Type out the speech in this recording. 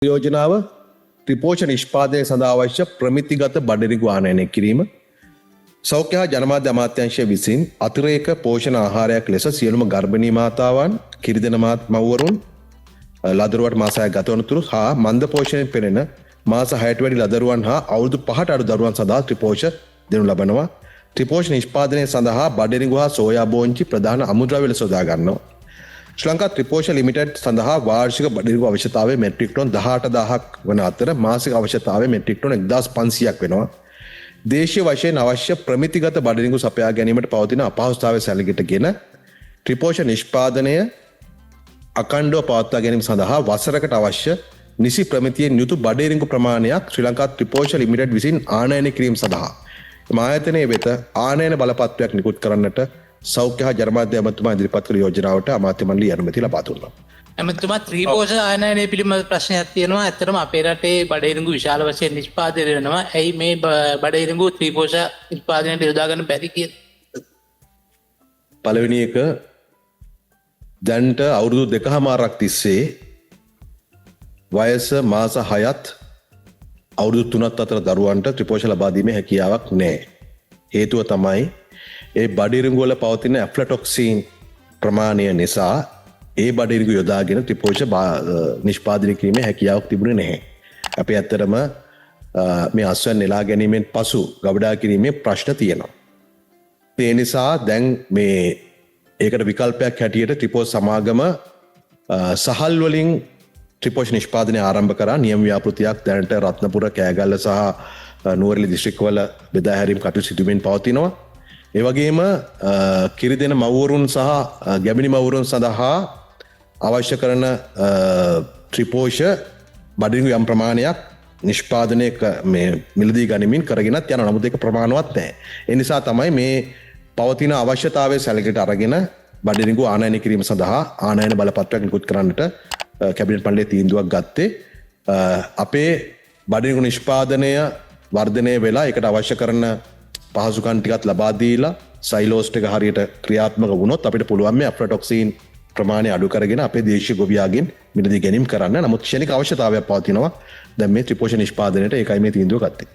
යෝජනාව ත්‍රිපෝෂ නිෂ්පාදනය සඳහා අවශ්‍ය ප්‍රමිතිගත බඩරිගු ආනයනය කිරීම සෞඛ්‍ය හා ජනමාධ්‍ය අමාත්‍යාංශය විසින් අතිරේක පෝෂණ ආහාරයක් ලෙස සියලුම ගර්භණී මාතාවන් කිරිදෙන මව්වරුන් ලදරුවට මාස 6ක් ගතවනතුරු හා මන්ද පෝෂණයෙන් පෙළෙන මාස 6ට වැඩි ලදරුවන් හා අවුරුදු 5ට අඩු දරුවන් සඳහා ත්‍රිපෝෂ දෙනු ලබනවා. ත්‍රිපෝෂ නිෂ්පාදනය සඳහා බඩරිගු හා සෝයා බෝංචි ප්‍රධාන අමුද්‍රව්‍ය ලෙස යොදා ගන්නවා. ශ්‍රී ලංකා ත්‍රිපෝෂ ලිමිටඩ් සඳහා වාර්ෂික බඩරිගු අවශ්‍යතාවය මෙට්‍රික් ටොන් 18000ක් වන අතර මාසික අවශ්‍යතාවය මෙට්‍රික් ටොන් 1500ක් වෙනවා. දේශීය වශයෙන් අවශ්‍ය ප්‍රමිතිගත බඩරිගු සපයා ගැනීමට පවතින අපහසුතාවය සැලකිටගෙන ත්‍රිපෝෂ නිෂ්පාදනය අකණ්ඩව පවත්වා ගැනීම සඳහා වසරකට අවශ්‍ය නිසි ප්‍රමිතියෙන් යුතු බඩරිගු ප්‍රමාණයක් ශ්‍රී ලංකා ත්‍රිපෝෂ ලිමිටඩ් විසින් ආනයනය කිරීම සඳහා ආයතනයේ වෙත ආනයන බලපත්‍රයක් නිකුත් කරන්නට සෞඛ්‍ය හා ජනමාධ්‍ය අමාත්‍යතුමා ඉදිරිපත් කළ යෝජනාවට අමාත්‍ය මණ්ඩලය අනුමැතිය ලබා දුන්නා. අමාත්‍යතුමා ත්‍රිපෝෂ ආනයනය පිළිබඳ ප්‍රශ්නයක් තියෙනවා. ඇත්තටම අපේ රටේ බඩරිගු විශාල වශයෙන් නිෂ්පාදනය වෙනවා. ඇයි මේ බඩරිගු ත්‍රිපෝෂ නිෂ්පාදනයට යොදා ගන්න බැරි කියලා? පළවෙනි එක දැන්ට අවුරුදු 2කමාරක් තිස්සේ වයස මාස 6ත් අවුරුදු 3ත් අතර දරුවන්ට ත්‍රිපෝෂ ලබා දීමේ හැකියාවක් නැහැ. හේතුව තමයි ඒ බඩිරිඟු වල පවතින ඇෆ්ලටොක්සින් ප්‍රමාණය නිසා ඒ බඩිරිඟු යොදාගෙන ත්‍රිපෝෂ නිෂ්පාදනය කිරීමේ හැකියාවක් තිබුණේ නැහැ. අපි ඇත්තටම මේ අස්වැන්න නෙලා ගැනීමෙන් පසු ගබඩා කිරීමේ ප්‍රශ්න තියෙනවා. ඒ නිසා දැන් මේ ඒකට විකල්පයක් හැටියට ත්‍රිපෝෂ සමාගම සහල් වලින් ත්‍රිපෝෂ නිෂ්පාදනය ආරම්භ කරා. නියම ව්‍යාපෘතියක් දැනට රත්නපුර, කෑගල්ල සහ නුවරඑළිය දිස්ත්‍රික්කවල බෙදා හැරීම් කටයුතු සිදුවෙමින් පවතිනවා. ඒ වගේම කිරිදෙන මව්වරුන් සහ ගැබිණි මව්වරුන් සඳහා අවශ්‍ය කරන ත්‍රිපෝෂ බඩරිගු යම් ප්‍රමාණයක් නිෂ්පාදනය මිලදී ගනිමින් කරගෙනත් යනවා. නමුත් ඒක ප්‍රමාණවත් නැහැ. ඒ නිසා තමයි මේ පවතින අවශ්‍යතාවය සැලකිලිට අරගෙන බඩරිගු ආනයනය කිරීම සඳහා ආනයන බලපත්‍රයක් නිකුත් කරන්නට කැබිනට් මණ්ඩලය තීන්දුවක් ගත්තේ. අපේ බඩරිගු නිෂ්පාදනය වර්ධනය වෙලා ඒකට අවශ්‍ය කරන පහසුකම් ටිකත් ලබා දීලා සයිලෝස් ටික හරියට ක්‍රියාත්මක වුණොත් අපිට පුළුවන් මේ ඇෆ්ලටොක්සින් ප්‍රමාණය අඩු කරගෙන අපේ දේශීය ගොවියාගෙන් මිලදී ගැනීම කරන්න. නමුත් ක්ෂණික අවශ්‍යතාවයක් පවතිනවා දැන් මේ ත්‍රිපෝෂ නිෂ්පාදනයට. ඒකයි මේ තීන්දුව ගත්තේ.